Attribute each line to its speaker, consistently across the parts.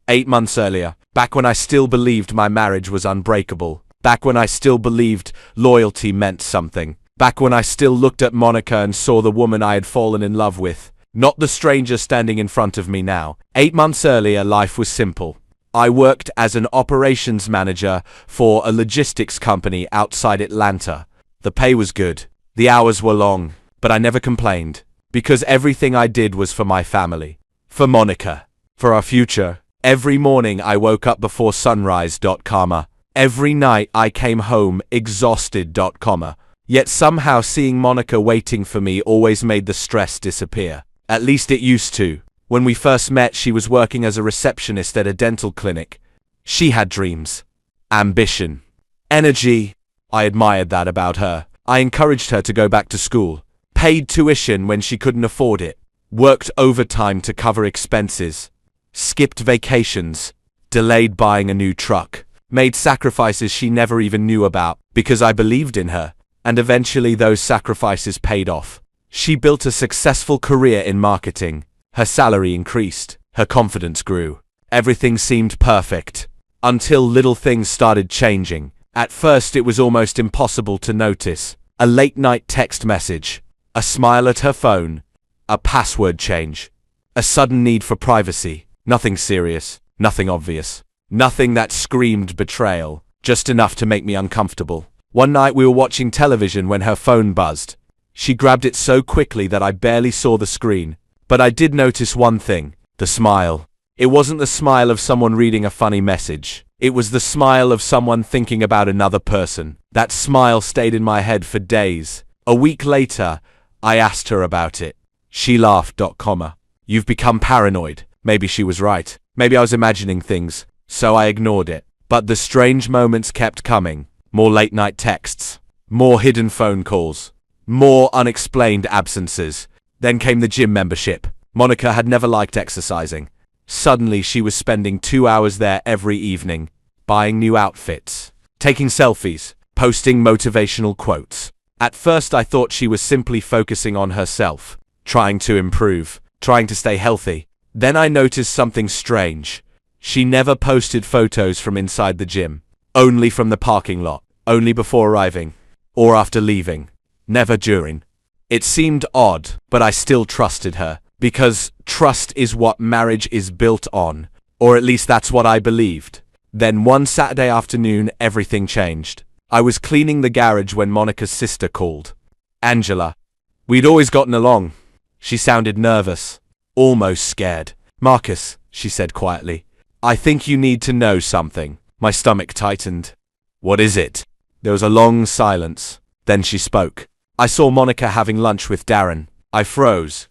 Speaker 1: 8 months earlier, back when I still believed my marriage was unbreakable, back when I still believed loyalty meant something, back when I still looked at Monica and saw the woman I had fallen in love with, not the stranger standing in front of me now. 8 months earlier, life was simple. I worked as an operations manager for a logistics company outside Atlanta. The pay was good, the hours were long, but I never complained, because everything I did was for my family, for Monica, for our future. Every morning I woke up before sunrise. Every night I came home exhausted. Yet somehow seeing Monica waiting for me always made the stress disappear. At least it used to. When we first met, she was working as a receptionist at a dental clinic. She had dreams, ambition, energy. I admired that about her. I encouraged her to go back to school, paid tuition when she couldn't afford it, worked overtime to cover expenses, skipped vacations, delayed buying a new truck, made sacrifices she never even knew about because I believed in her, and eventually those sacrifices paid off. She built a successful career in marketing. Her salary increased, her confidence grew. Everything seemed perfect, until little things started changing. At first it was almost impossible to notice. A late-night text message, a smile at her phone, a password change, a sudden need for privacy. Nothing serious, nothing obvious, nothing that screamed betrayal, just enough to make me uncomfortable. One night we were watching television when her phone buzzed. She grabbed it so quickly that I barely saw the screen. But I did notice one thing, the smile. It wasn't the smile of someone reading a funny message. It was the smile of someone thinking about another person. That smile stayed in my head for days. A week later, I asked her about it. She laughed. You've become paranoid. Maybe she was right. Maybe I was imagining things, so I ignored it. But the strange moments kept coming. More late-night texts, more hidden phone calls, more unexplained absences. Then came the gym membership. Monica had never liked exercising. Suddenly she was spending 2 hours there every evening, buying new outfits, taking selfies, posting motivational quotes. At first I thought she was simply focusing on herself, trying to improve, trying to stay healthy. Then I noticed something strange. She never posted photos from inside the gym, only from the parking lot, only before arriving, or after leaving, never during. It seemed odd, but I still trusted her, because trust is what marriage is built on, or at least that's what I believed. Then one Saturday afternoon, everything changed. I was cleaning the garage when Monica's sister called. Angela. We'd always gotten along. She sounded nervous, almost scared. Marcus, she said quietly, I think you need to know something. My stomach tightened. What is it? There was a long silence. Then she spoke. I saw Monica having lunch with Darren. I froze.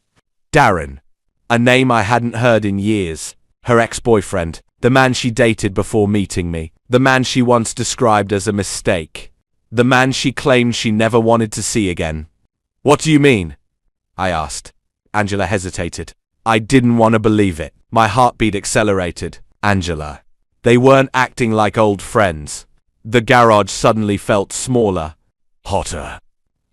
Speaker 1: Darren. A name I hadn't heard in years. Her ex-boyfriend. The man she dated before meeting me. The man she once described as a mistake. The man she claimed she never wanted to see again. What do you mean? I asked. Angela hesitated. I didn't want to believe it. My heartbeat accelerated. Angela. They weren't acting like old friends. The garage suddenly felt smaller. Hotter.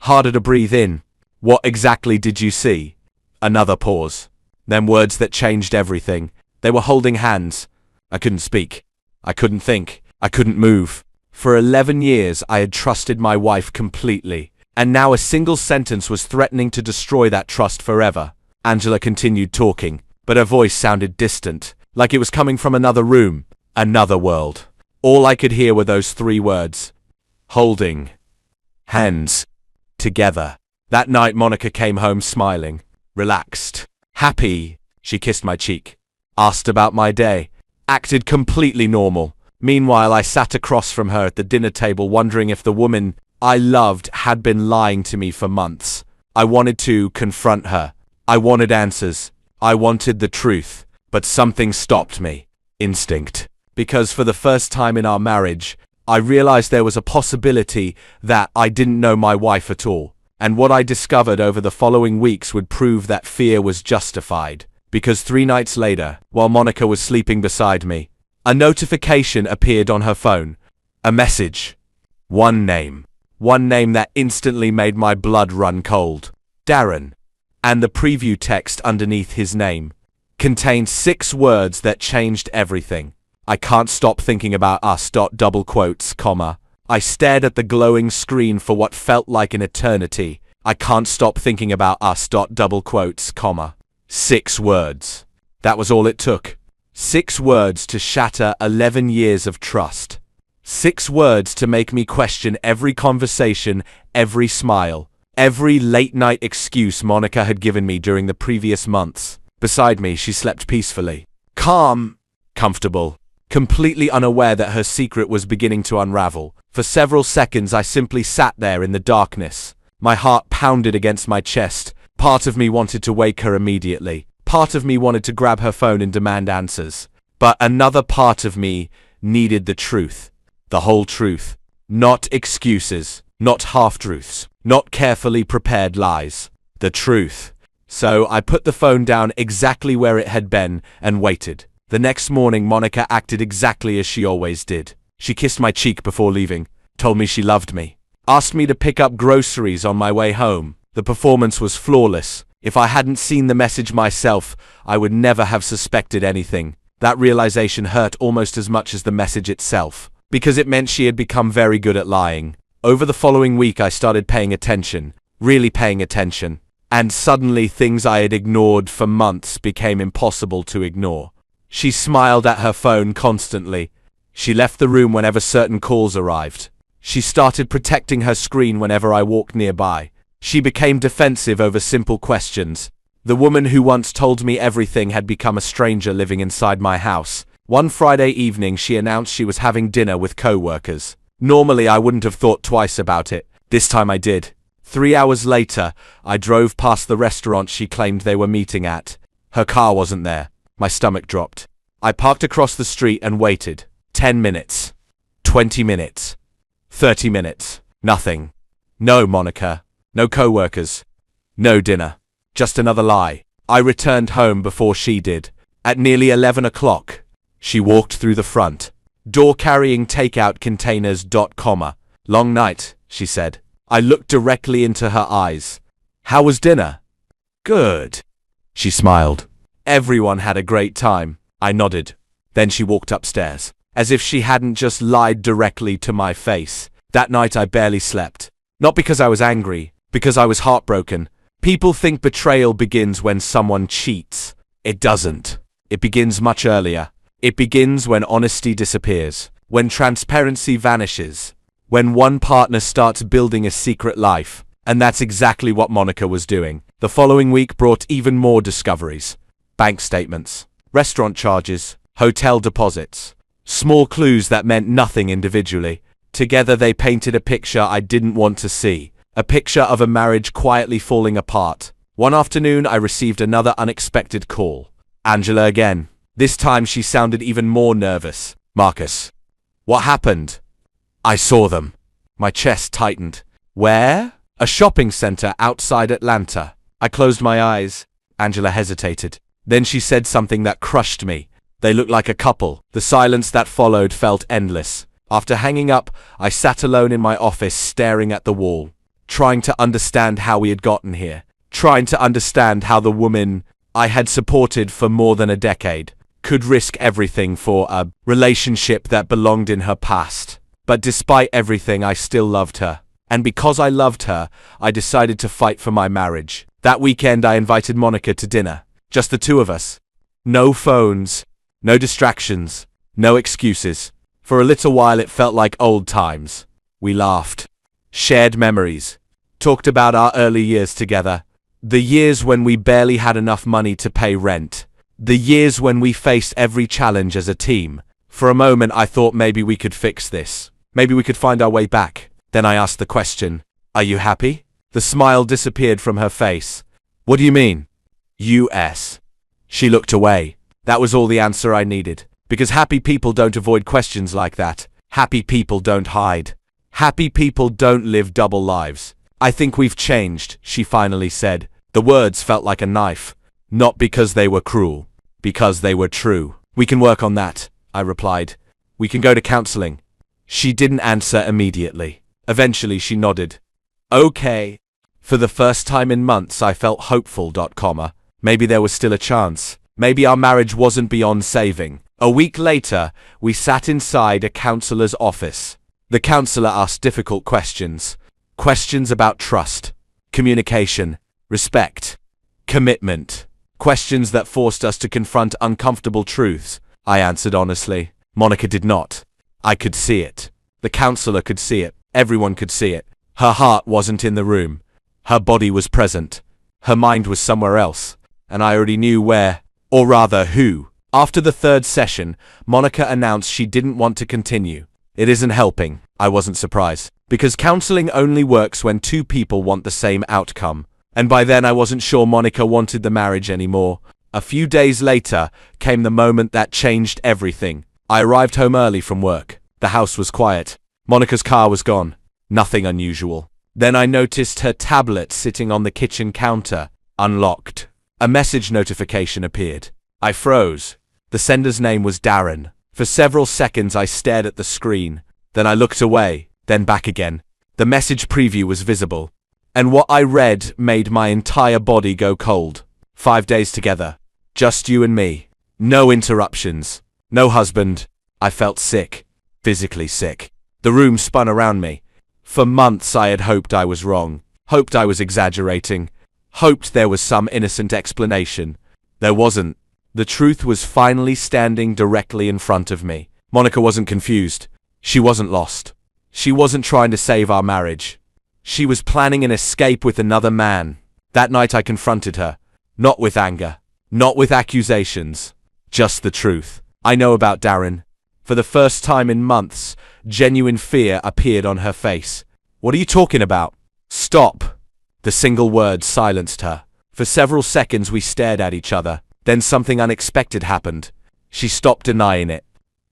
Speaker 1: Harder to breathe in. What exactly did you see? Another pause. Then words that changed everything. They were holding hands. I couldn't speak. I couldn't think. I couldn't move. For 11 years I had trusted my wife completely, and now a single sentence was threatening to destroy that trust forever. Angela continued talking, but her voice sounded distant, like it was coming from another room, another world. All I could hear were those 3 words. Holding hands. Together. That night Monica came home smiling, relaxed, happy. She kissed my cheek, asked about my day, acted completely normal. Meanwhile, I sat across from her at the dinner table wondering if the woman I loved had been lying to me for months. I wanted to confront her. I wanted answers. I wanted the truth. But something stopped me. Instinct. Because for the first time in our marriage, I realized there was a possibility that I didn't know my wife at all. And what I discovered over the following weeks would prove that fear was justified. Because 3 nights later, while Monica was sleeping beside me, a notification appeared on her phone. A message. One name. One name that instantly made my blood run cold. Darren. And the preview text underneath his name. contained 6 words that changed everything. I can't stop thinking about us. Double quotes, comma. I stared at the glowing screen for what felt like an eternity. I can't stop thinking about us. Double quotes, comma. 6 words. That was all it took. 6 words to shatter 11 years of trust. 6 words to make me question every conversation, every smile, every late-night excuse Monica had given me during the previous months. Beside me, she slept peacefully. Calm, comfortable, completely unaware that her secret was beginning to unravel. For several seconds, I simply sat there in the darkness. My heart pounded against my chest. Part of me wanted to wake her immediately. Part of me wanted to grab her phone and demand answers. But another part of me needed the truth. The whole truth. Not excuses. Not half-truths. Not carefully prepared lies. The truth. So I put the phone down exactly where it had been and waited. The next morning, Monica acted exactly as she always did. She kissed my cheek before leaving, told me she loved me, asked me to pick up groceries on my way home. The performance was flawless. If I hadn't seen the message myself, I would never have suspected anything. That realization hurt almost as much as the message itself, because it meant she had become very good at lying. Over the following week, I started paying attention, really paying attention. And suddenly things I had ignored for months became impossible to ignore. She smiled at her phone constantly. She left the room whenever certain calls arrived. She started protecting her screen whenever I walked nearby. She became defensive over simple questions. The woman who once told me everything had become a stranger living inside my house. One Friday evening, she announced she was having dinner with co-workers. Normally, I wouldn't have thought twice about it. This time I did. 3 hours later, I drove past the restaurant she claimed they were meeting at. Her car wasn't there. My stomach dropped. I parked across the street and waited. 10 minutes. 20 minutes. 30 minutes. Nothing. No Monica. No co-workers. No dinner. Just another lie. I returned home before she did. At nearly 11 o'clock, she walked through the front door carrying takeout containers. Comma. Long night, she said. I looked directly into her eyes. How was dinner? Good. She smiled. Everyone had a great time. I nodded. Then she walked upstairs, as if she hadn't just lied directly to my face. That night I barely slept. Not because I was angry, because I was heartbroken. People think betrayal begins when someone cheats. It doesn't. It begins much earlier. It begins when honesty disappears, when transparency vanishes, when one partner starts building a secret life. And that's exactly what Monica was doing. The following week brought even more discoveries. Bank statements, restaurant charges, hotel deposits. Small clues that meant nothing individually. Together they painted a picture I didn't want to see. A picture of a marriage quietly falling apart. One afternoon I received another unexpected call. Angela again. This time she sounded even more nervous. Marcus. What happened? I saw them. My chest tightened. Where? A shopping center outside Atlanta. I closed my eyes. Angela hesitated. Then she said something that crushed me. They looked like a couple. The silence that followed felt endless. After hanging up, I sat alone in my office staring at the wall, trying to understand how we had gotten here, trying to understand how the woman I had supported for more than a decade could risk everything for a relationship that belonged in her past. But despite everything, I still loved her. And because I loved her, I decided to fight for my marriage. That weekend, I invited Monica to dinner. Just the two of us. No phones, no distractions, no excuses. For a little while, it felt like old times. We laughed, shared memories, talked about our early years together. The years when we barely had enough money to pay rent. The years when we faced every challenge as a team. For a moment, I thought maybe we could fix this. Maybe we could find our way back. Then I asked the question, "Are you happy?" The smile disappeared from her face. "What do you mean?" U.S. She looked away. That was all the answer I needed. Because happy people don't avoid questions like that. Happy people don't hide. Happy people don't live double lives. "I think we've changed," she finally said. The words felt like a knife. Not because they were cruel. Because they were true. "We can work on that," I replied. "We can go to counseling." She didn't answer immediately. Eventually she nodded. "Okay." For the first time in months I felt hopeful. Maybe there was still a chance. Maybe our marriage wasn't beyond saving. A week later, we sat inside a counselor's office. The counselor asked difficult questions. Questions about trust, communication, respect, commitment. Questions that forced us to confront uncomfortable truths. I answered honestly. Monica did not. I could see it. The counselor could see it. Everyone could see it. Her heart wasn't in the room. Her body was present. Her mind was somewhere else. And I already knew where, or rather who. After the third session, Monica announced she didn't want to continue. It isn't helping. I wasn't surprised. Because counseling only works when two people want the same outcome. And by then I wasn't sure Monica wanted the marriage anymore. A few days later came the moment that changed everything. I arrived home early from work. The house was quiet. Monica's car was gone. Nothing unusual. Then I noticed her tablet sitting on the kitchen counter, unlocked. A message notification appeared. I froze. The sender's name was Darren. For several seconds I stared at the screen. Then I looked away, then back again. The message preview was visible. And what I read made my entire body go cold. 5 days together. Just you and me. No interruptions. No husband. I felt sick. Physically sick. The room spun around me. For months I had hoped I was wrong. Hoped I was exaggerating. Hoped there was some innocent explanation. There wasn't. The truth was finally standing directly in front of me. Monica wasn't confused. She wasn't lost. She wasn't trying to save our marriage. She was planning an escape with another man. That night I confronted her. Not with anger. Not with accusations. Just the truth. I know about Darren. For the first time in months, genuine fear appeared on her face. What are you talking about? Stop. The single word silenced her. For several seconds we stared at each other. Then something unexpected happened. She stopped denying it.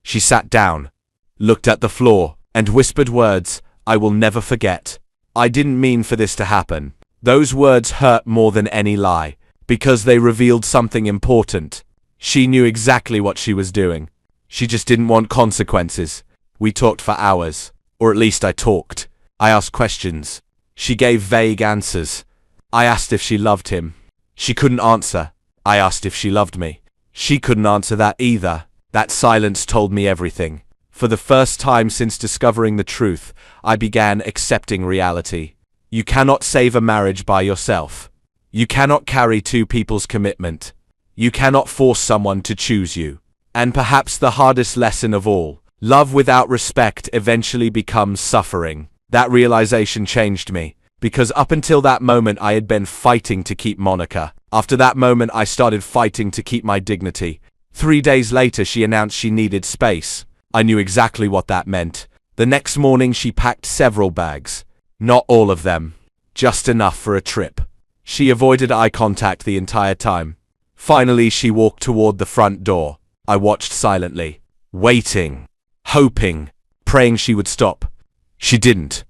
Speaker 1: She sat down, looked at the floor, and whispered words I will never forget. I didn't mean for this to happen. Those words hurt more than any lie, because they revealed something important. She knew exactly what she was doing. She just didn't want consequences. We talked for hours, or at least I talked. I asked questions. She gave vague answers. I asked if she loved him. She couldn't answer. I asked if she loved me. She couldn't answer that either. That silence told me everything. For the first time since discovering the truth, I began accepting reality. You cannot save a marriage by yourself. You cannot carry two people's commitment. You cannot force someone to choose you. And perhaps the hardest lesson of all, love without respect eventually becomes suffering. That realization changed me, because up until that moment I had been fighting to keep Monica. After that moment I started fighting to keep my dignity. 3 days later she announced she needed space. I knew exactly what that meant. The next morning she packed several bags. Not all of them. Just enough for a trip. She avoided eye contact the entire time. Finally she walked toward the front door. I watched silently, waiting, hoping, praying she would stop. She didn't.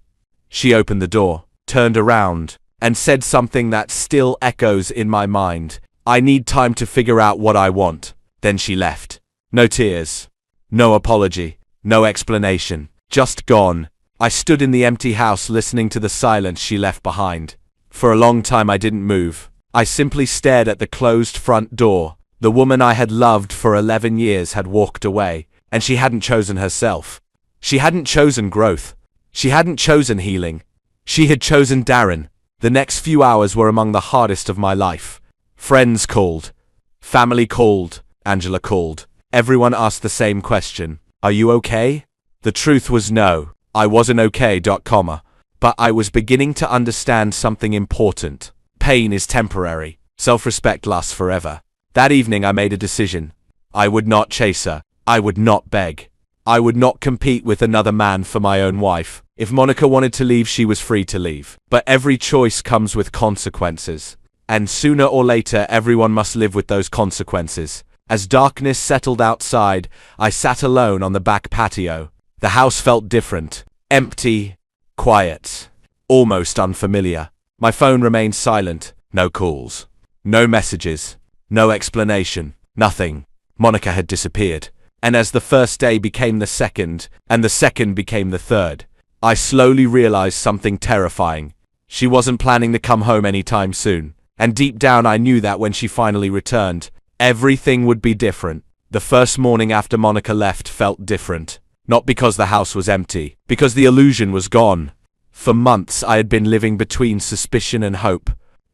Speaker 1: She opened the door, turned around, and said something that still echoes in my mind. I need time to figure out what I want. Then she left. No tears. No apology. No explanation. Just gone. I stood in the empty house listening to the silence she left behind. For a long time I didn't move. I simply stared at the closed front door. The woman I had loved for 11 years had walked away, and she hadn't chosen herself. She hadn't chosen growth. She hadn't chosen healing. She had chosen Darren. The next few hours were among the hardest of my life. Friends called. Family called. Angela called. Everyone asked the same question. Are you okay? The truth was no. I wasn't okay. But I was beginning to understand something important. Pain is temporary. Self-respect lasts forever. That evening I made a decision. I would not chase her. I would not beg. I would not compete with another man for my own wife. If Monica wanted to leave, she was free to leave. But every choice comes with consequences. And sooner or later, everyone must live with those consequences. As darkness settled outside, I sat alone on the back patio. The house felt different. Empty. Quiet. Almost unfamiliar. My phone remained silent. No calls. No messages. No explanation. Nothing. Monica had disappeared. And as the first day became the second, and the second became the third, I slowly realized something terrifying. She wasn't planning to come home anytime soon. And deep down I knew that when she finally returned, Everything would be different. The first morning after Monica left felt different. Not because the house was empty, because the illusion was gone. For months I had been living between suspicion and hope.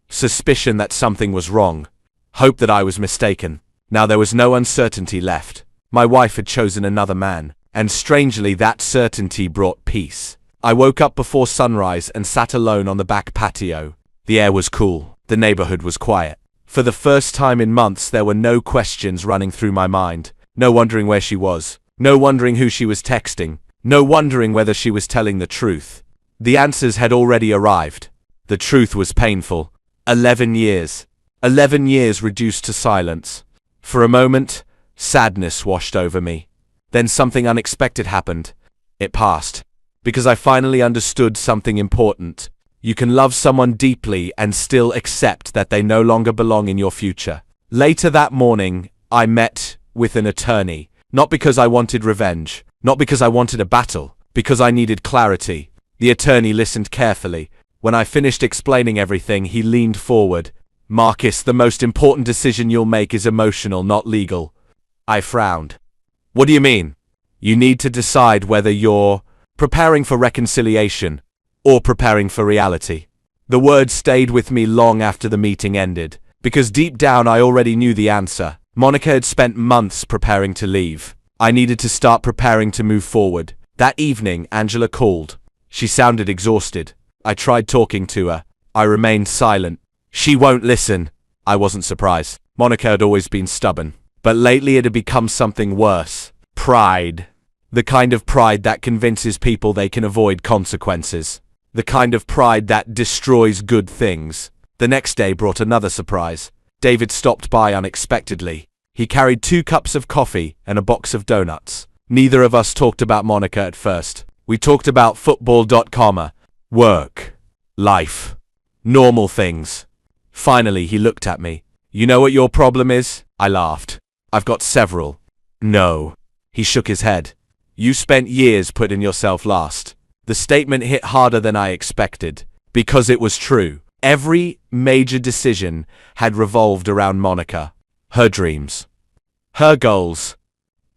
Speaker 1: Suspicion that something was wrong. Hope that I was mistaken. Now there was no uncertainty left. My wife had chosen another man, and strangely that certainty brought peace. I woke up before sunrise and sat alone on the back patio. The air was cool. The neighborhood was quiet. For the first time in months there were no questions running through my mind. No wondering where she was. No wondering who she was texting. No wondering whether she was telling the truth. The answers had already arrived. The truth was painful. 11 years. 11 years reduced to silence. For a moment, sadness washed over me. Then something unexpected happened. It passed. Because I finally understood something important. You can love someone deeply and still accept that they no longer belong in your future. Later that morning, I met with an attorney. Not because I wanted revenge. Not because I wanted a battle. Because I needed clarity. The attorney listened carefully. When I finished explaining everything, he leaned forward. Marcus, the most important decision you'll make is emotional, not legal. I frowned. What do you mean? You need to decide whether you're preparing for reconciliation or preparing for reality. The words stayed with me long after the meeting ended, because deep down I already knew the answer. Monica had spent months preparing to leave. I needed to start preparing to move forward. That evening, Angela called. She sounded exhausted. I tried talking to her. I remained silent. She won't listen. I wasn't surprised. Monica had always been stubborn. But lately it had become something worse. Pride. The kind of pride that convinces people they can avoid consequences. The kind of pride that destroys good things. The next day brought another surprise. David stopped by unexpectedly. He carried 2 cups of coffee and a box of donuts. Neither of us talked about Monica at first. We talked about football.com, work, life, normal things. Finally, he looked at me. You know what your problem is? I laughed. I've got several. No. He shook his head. You spent years putting yourself last. The statement hit harder than I expected, because it was true. Every major decision had revolved around Monica, her dreams, her goals,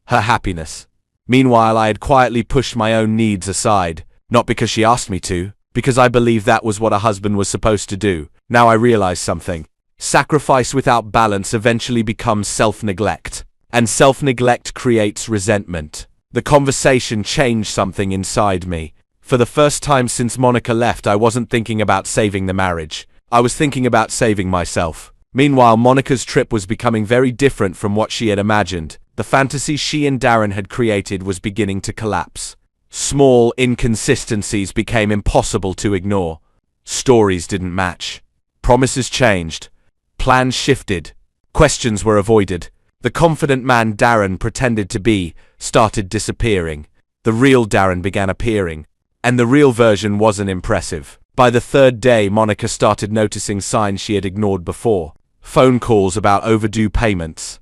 Speaker 1: her happiness. Meanwhile, I had quietly pushed my own needs aside, not because she asked me to, because I believed that was what a husband was supposed to do. Now I realize something. Sacrifice without balance eventually becomes self-neglect, and self-neglect creates resentment. The conversation changed something inside me. For the first time since Monica left, I wasn't thinking about saving the marriage. I was thinking about saving myself. Meanwhile, Monica's trip was becoming very different from what she had imagined. The fantasy she and Darren had created was beginning to collapse. Small inconsistencies became impossible to ignore. Stories didn't match. Promises changed. Plans shifted. Questions were avoided. The confident man Darren pretended to be started disappearing. The real Darren began appearing. And the real version wasn't impressive. By the 3rd day, Monica started noticing signs she had ignored before. Phone calls about overdue payments.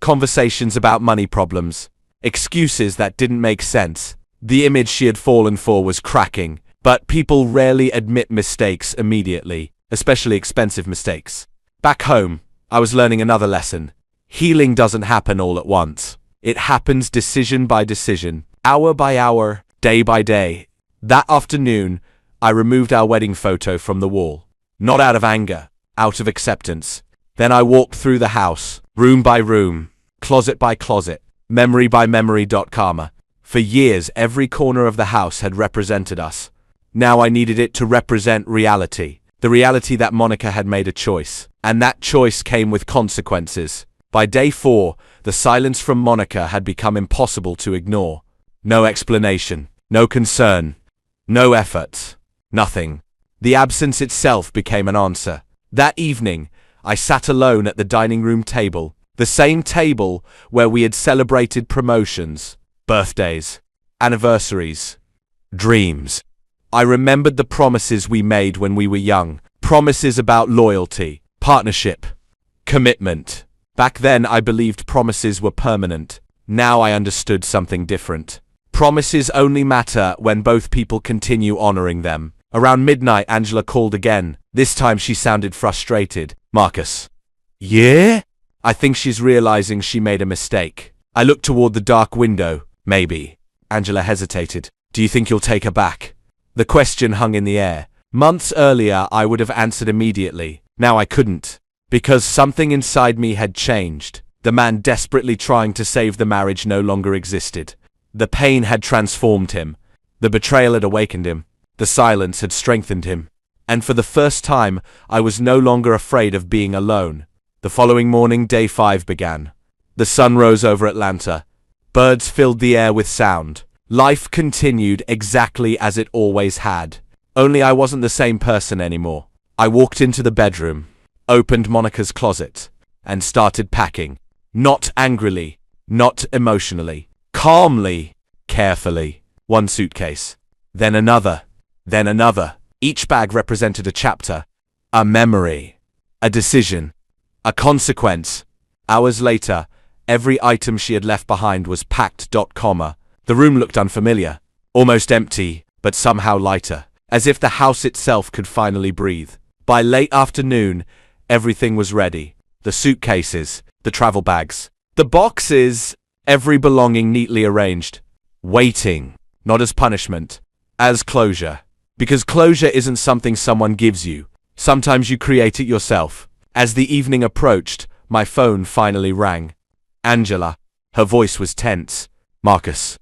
Speaker 1: Conversations about money problems. Excuses that didn't make sense. The image she had fallen for was cracking. But people rarely admit mistakes immediately, especially expensive mistakes. Back home, I was learning another lesson. Healing doesn't happen all at once. It happens decision by decision, hour by hour, day by day. That afternoon, I removed our wedding photo from the wall. Not out of anger, out of acceptance. Then I walked through the house, room by room, closet by closet, memory by memory.com. For years, every corner of the house had represented us. Now I needed it to represent reality. The reality that Monica had made a choice. And that choice came with consequences. By day 4, the silence from Monica had become impossible to ignore. No explanation, no concern, no effort, nothing. The absence itself became an answer. That evening, I sat alone at the dining room table, the same table where we had celebrated promotions, birthdays, anniversaries, dreams. I remembered the promises we made when we were young, promises about loyalty, partnership, commitment. Back then, I believed promises were permanent. Now I understood something different. Promises only matter when both people continue honoring them. Around midnight, Angela called again. This time she sounded frustrated. Marcus. Yeah? I think she's realizing she made a mistake. I looked toward the dark window. Maybe. Angela hesitated. Do you think you'll take her back? The question hung in the air. Months earlier, I would have answered immediately. Now I couldn't. Because something inside me had changed. The man desperately trying to save the marriage no longer existed. The pain had transformed him. The betrayal had awakened him. The silence had strengthened him. And for the first time, I was no longer afraid of being alone. The following morning, day 5 began. The sun rose over Atlanta. Birds filled the air with sound. Life continued exactly as it always had. Only I wasn't the same person anymore. I walked into the bedroom, opened Monica's closet, and started packing. Not angrily, not emotionally. Calmly, carefully. One suitcase, then another, then another. Each bag represented a chapter, a memory, a decision, a consequence. Hours later, every item she had left behind was packed. The room looked unfamiliar, almost empty, but somehow lighter, as if the house itself could finally breathe. By late afternoon, everything was ready. The suitcases, the travel bags, the boxes, every belonging neatly arranged. Waiting, not as punishment, as closure. Because closure isn't something someone gives you. Sometimes you create it yourself. As the evening approached, my phone finally rang. Angela. Her voice was tense. Marcus.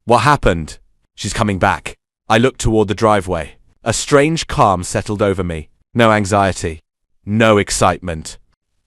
Speaker 1: What happened? She's coming back. I looked toward the driveway. A strange calm settled over me. No anxiety. No excitement.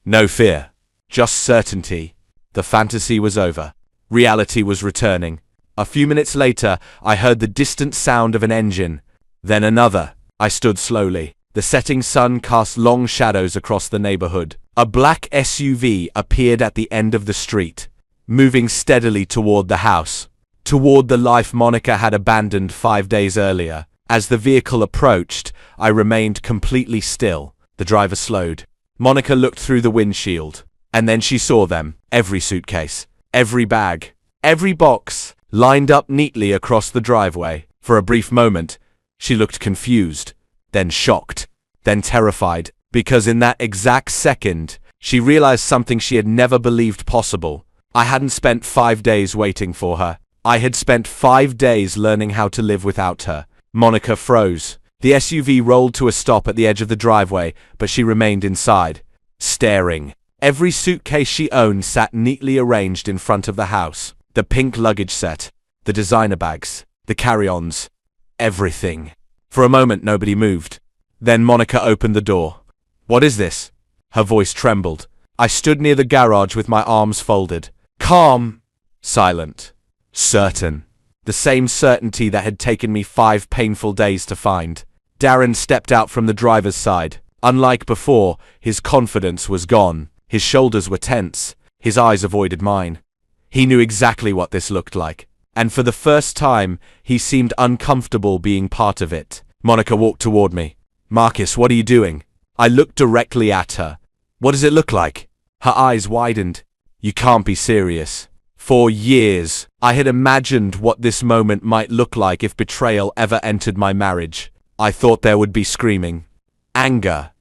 Speaker 1: No fear. Just certainty. The fantasy was over. Reality was returning. A few minutes later, I heard the distant sound of an engine. Then another. I stood slowly. The setting sun cast long shadows across the neighborhood. A black SUV appeared at the end of the street, moving steadily toward the house, toward the life Monica had abandoned 5 days earlier. As the vehicle approached, I remained completely still. The driver slowed. Monica looked through the windshield, and then she saw them. Every suitcase, every bag, every box, lined up neatly across the driveway. For a brief moment, she looked confused, then shocked, then terrified, because in that exact second, she realized something she had never believed possible. I hadn't spent 5 days waiting for her. I had spent 5 days learning how to live without her. Monica froze. The SUV rolled to a stop at the edge of the driveway, but she remained inside, staring. Every suitcase she owned sat neatly arranged in front of the house. The pink luggage set, the designer bags, the carry-ons, everything. For a moment, nobody moved. Then Monica opened the door. What is this? Her voice trembled. I stood near the garage with my arms folded. Calm. Silent. Certain. The same certainty that had taken me 5 painful days to find. Darren stepped out from the driver's side. Unlike before, his confidence was gone. His shoulders were tense. His eyes avoided mine. He knew exactly what this looked like. And for the first time, he seemed uncomfortable being part of it. Monica walked toward me. Marcus, what are you doing? I looked directly at her. What does it look like? Her eyes widened. You can't be serious. For years, I had imagined what this moment might look like if betrayal ever entered my marriage. I thought there would be screaming, anger,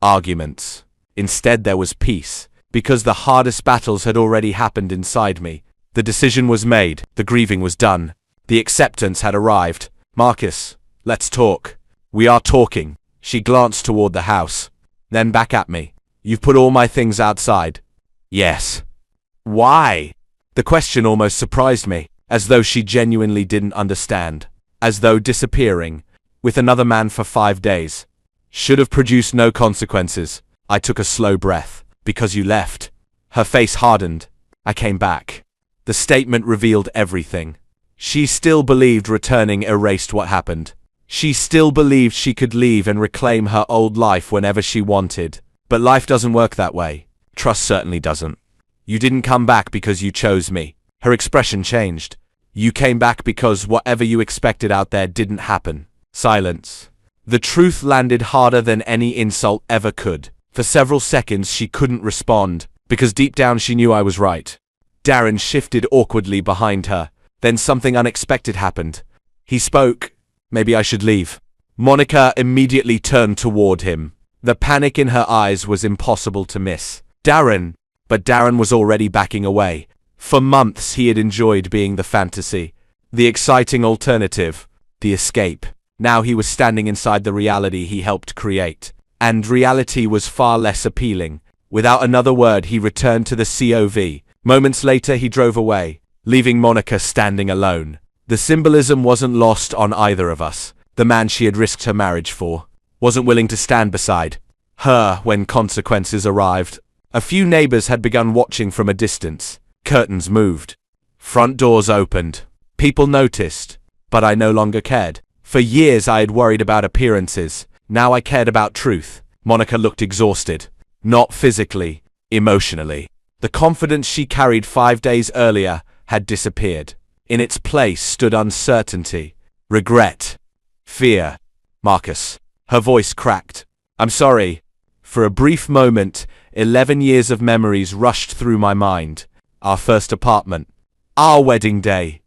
Speaker 1: arguments. Instead, there was peace, because the hardest battles had already happened inside me. The decision was made. The grieving was done. The acceptance had arrived. Marcus, let's talk. We are talking. She glanced toward the house, then back at me. You've put all my things outside. Yes. Why? The question almost surprised me, as though she genuinely didn't understand. As though disappearing, with another man for 5 days, should have produced no consequences. I took a slow breath. Because you left. Her face hardened. I came back. The statement revealed everything. She still believed returning erased what happened. She still believed she could leave and reclaim her old life whenever she wanted. But life doesn't work that way. Trust certainly doesn't. You didn't come back because you chose me. Her expression changed. You came back because whatever you expected out there didn't happen. Silence. The truth landed harder than any insult ever could. For several seconds she couldn't respond, because deep down she knew I was right. Darren shifted awkwardly behind her. Then something unexpected happened. He spoke. Maybe I should leave. Monica immediately turned toward him. The panic in her eyes was impossible to miss. Darren, But Darren was already backing away. For months he had enjoyed being the fantasy, the exciting alternative, the escape. Now he was standing inside the reality he helped create. And reality was far less appealing. Without another word, he returned to the COV. Moments later, he drove away, leaving Monica standing alone. The symbolism wasn't lost on either of us. The man she had risked her marriage for wasn't willing to stand beside her when consequences arrived. A few neighbors had begun watching from a distance. Curtains moved. Front doors opened. People noticed, but I no longer cared. For years I had worried about appearances. Now I cared about truth. Monica looked exhausted. Not physically, emotionally. The confidence she carried 5 days earlier had disappeared. In its place stood uncertainty, regret, fear. Marcus. Her voice cracked. I'm sorry. For a brief moment, 11 years of memories rushed through my mind. Our first apartment. Our wedding day.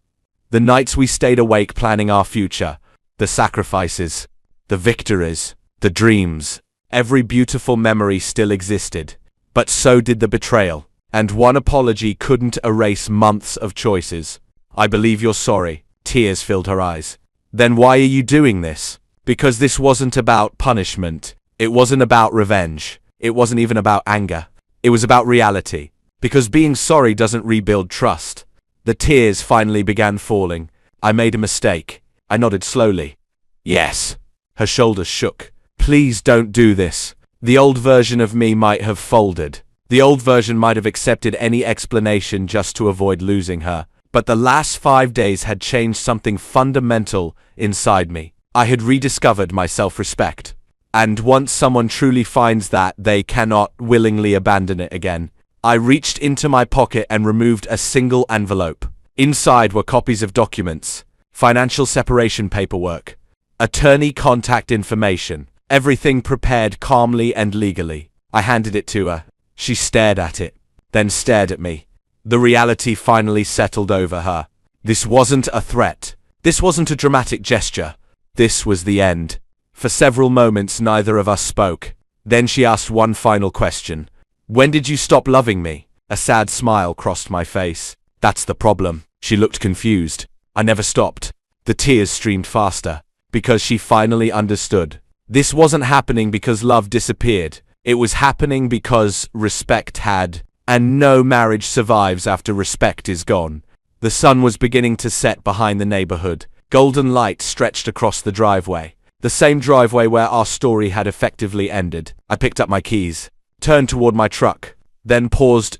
Speaker 1: The nights we stayed awake planning our future. The sacrifices. The victories. The dreams. Every beautiful memory still existed. But so did the betrayal. And one apology couldn't erase months of choices. I believe you're sorry. Tears filled her eyes. Then why are you doing this? Because this wasn't about punishment. It wasn't about revenge. It wasn't even about anger. It was about reality. Because being sorry doesn't rebuild trust. The tears finally began falling. I made a mistake. I nodded slowly. Yes. Her shoulders shook. Please don't do this. The old version of me might have folded. The old version might have accepted any explanation just to avoid losing her. But the last 5 days had changed something fundamental inside me. I had rediscovered my self-respect. And once someone truly finds that, they cannot willingly abandon it again. I reached into my pocket and removed a single envelope. Inside were copies of documents, financial separation paperwork, attorney contact information, everything prepared calmly and legally. I handed it to her. She stared at it, then stared at me. The reality finally settled over her. This wasn't a threat. This wasn't a dramatic gesture. This was the end. For several moments, neither of us spoke. Then she asked one final question. When did you stop loving me? A sad smile crossed my face. That's the problem. She looked confused. I never stopped. The tears streamed faster. Because she finally understood. This wasn't happening because love disappeared. It was happening because respect had. And no marriage survives after respect is gone. The sun was beginning to set behind the neighborhood. Golden light stretched across the driveway. The same driveway where our story had effectively ended. I picked up my keys, turned toward my truck, then paused.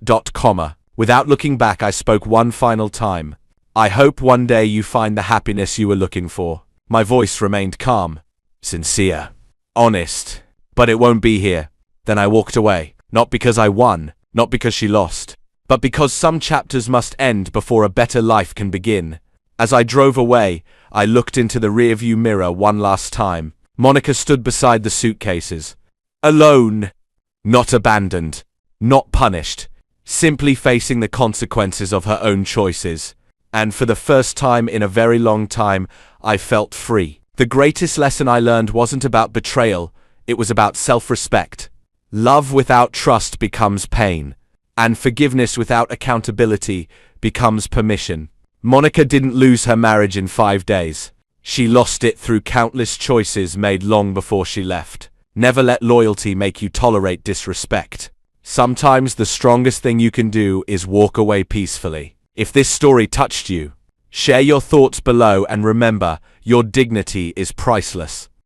Speaker 1: Without looking back, I spoke one final time. I hope one day you find the happiness you were looking for. My voice remained calm, sincere, honest. But it won't be here. Then I walked away, not because I won, not because she lost, but because some chapters must end before a better life can begin. As I drove away, I looked into the rearview mirror one last time. Monica stood beside the suitcases. Alone. Not abandoned. Not punished. Simply facing the consequences of her own choices. And for the first time in a very long time, I felt free. The greatest lesson I learned wasn't about betrayal. It was about self-respect. Love without trust becomes pain. And forgiveness without accountability becomes permission. Monica didn't lose her marriage in 5 days. She lost it through countless choices made long before she left. Never let loyalty make you tolerate disrespect. Sometimes the strongest thing you can do is walk away peacefully. If this story touched you, share your thoughts below and remember, your dignity is priceless.